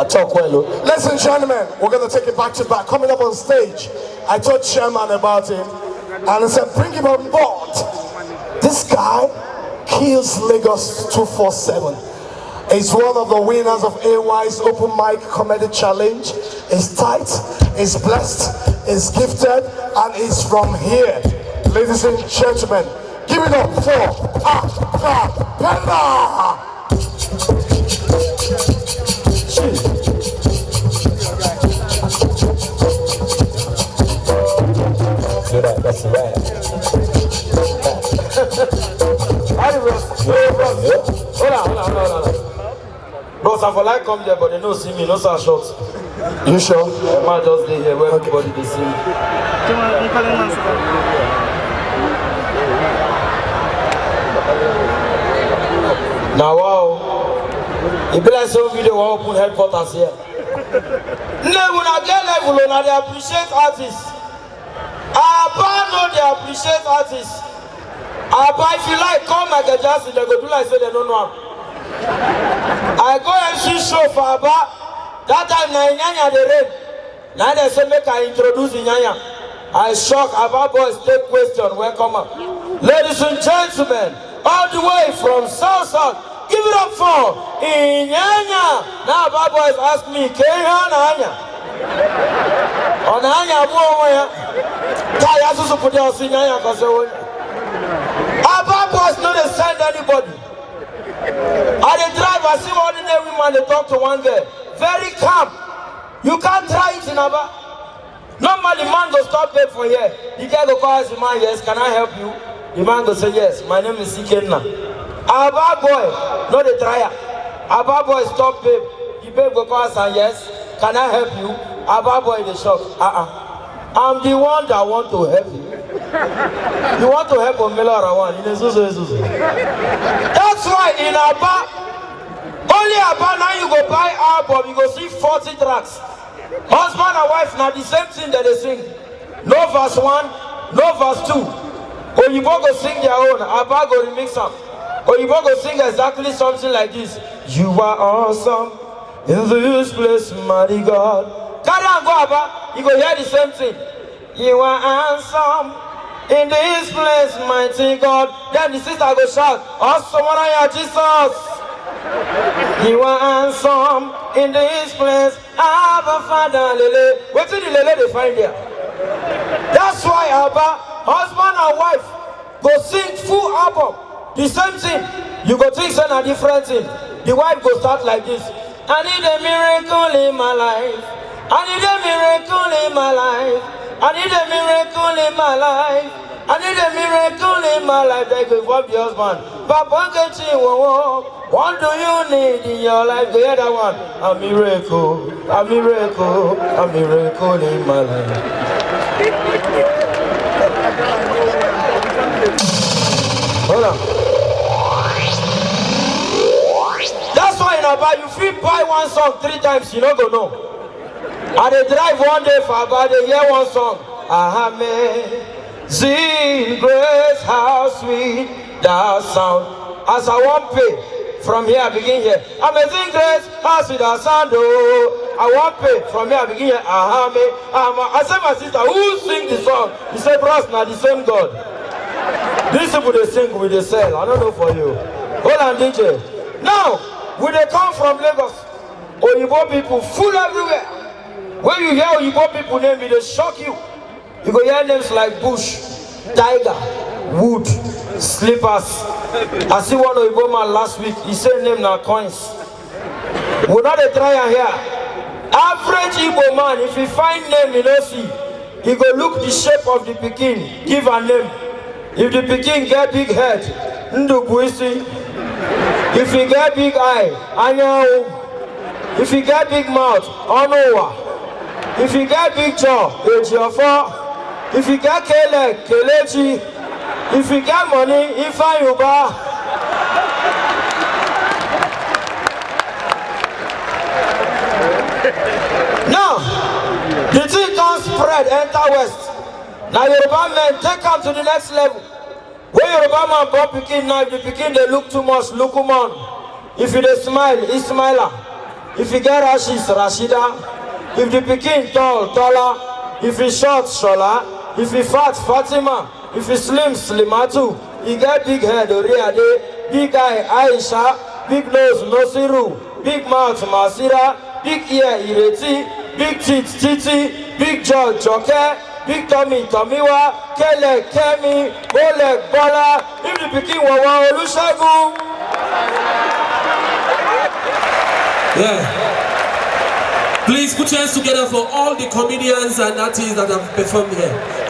talk well. Ladies and gentlemen, we're going to take it back to back. Coming up on stage, I told Chairman about him, and I said, bring him on board. This guy kills Lagos 247. He's one of the winners of AY's Open Mic Comedy Challenge. He's tight, he's blessed, he's gifted, and he's from here. Ladies and gentlemen, give it up for Acapella! That's right. Hold on. Bros, I for like come there, but they don't see me, no so short. You sure? I might just stay here where everybody they see me. Now wow, you be like some video will open headquarters here. Nnewi na get level, na they appreciate artists. Abba no they appreciate artists. Abba if you like come like a Jackson, they go do like say they don't know him. I go MC show for Abba. That time na Nyanya the rain. Now they say make I introduce Nyanya. I shock Abba boys take question. Welcome up. Ladies and gentlemen, all the way from South, give it up for Nyanya. Now Abba boys ask me, can you Nyanya? On Nyanya, Kaya Susu put your Nyanya because Abba boys no they send anybody. And the driver see ordinary woman they talk to one girl. Very calm. You can't try it in Abba. Normally man go stop there for here. The guy go call the man, yes, can I help you? The man go say yes, my name is Ikenna. Abba boy, no the try. Abba boy stop babe. The babe go call and yes, can I help you? Abba boy the shock. I'm the one that want to help you. You want to help Omela Rawan in Zuzu. That's why in Abba, only Abba now you go buy album, you go see 40 tracks. Husband and wife now the same thing that they sing. No verse 1, no verse 2. Oyibo go sing their own, Abba go remix them. Oyibo go sing exactly something like this. You are awesome in this place, mighty God. Carry on go Abba, you go hear the same thing. You are awesome in this place, mighty God. Then the sister go shout, awesome, what are you, Jesus? You are awesome in this place, Abba Father, Lele. What's in the Lele they find there? That's why Abba, husband and wife, go sing full album. The same thing. You go think a different thing. The wife go start like this. I need a miracle in my life. I need a miracle in my life. I need a miracle in my life. I need a miracle in my life. They go for the husband. Papa, what do you need in your life? Go hear that one. A miracle, a miracle, a miracle in my life. Hold on. That's why in Abba you feel buy one song 3 times, you don't go know. And they drive one day for Abba, they hear one song. Amazing grace, how sweet that sound. As I won't pay, from here I begin here. Amazing grace, how sweet that sound. Oh, I won't pay, from here I begin here. I said my sister, who sing the song? He said, bros, now the same God. These people they sing with the cell. I don't know for you. Hold on, DJ. Now, when they come from Lagos, Oyibo people full everywhere. When you hear Oyibo people name, they shock you. You go hear names like Bush, Tiger, Wood, Slippers. I see one Oyibo man last week. He said name now coins. We not a try here. Average Igbo man, if he find name, you don't see. He go look the shape of the pikin, give a name. If the pikin get big head, Ndubuisi. If he get big eye, Anyao. If he get big mouth, Onowa. If he get big jaw, Ejiofor. If he get Kele, Kelechi. If he get money, Ifayuba. Now, the thing can spread, enter west. Now Yoruba men take up to the next level. When Yoruba man born pikin now, if the pikin they look too much, look man. If you they smile, he smiler. If he get Rashis, Rashida. If the pikin tall, taller. If he short, shola. If he fat, Fatima. If he slim, Slimatu. He get big head, Oriade. Big eye, Aisha. Big nose, Nosiru. Big mouth, Masira. Big ear, Ireti. Big teeth, Titi. Big jaw, Joke. Big tummy, Tomiwa. Kele, Kemi. Oleg, Bola. If the pikin Wawa, Olusegun. Yeah. Please put your hands together for all the comedians and artists that have performed here.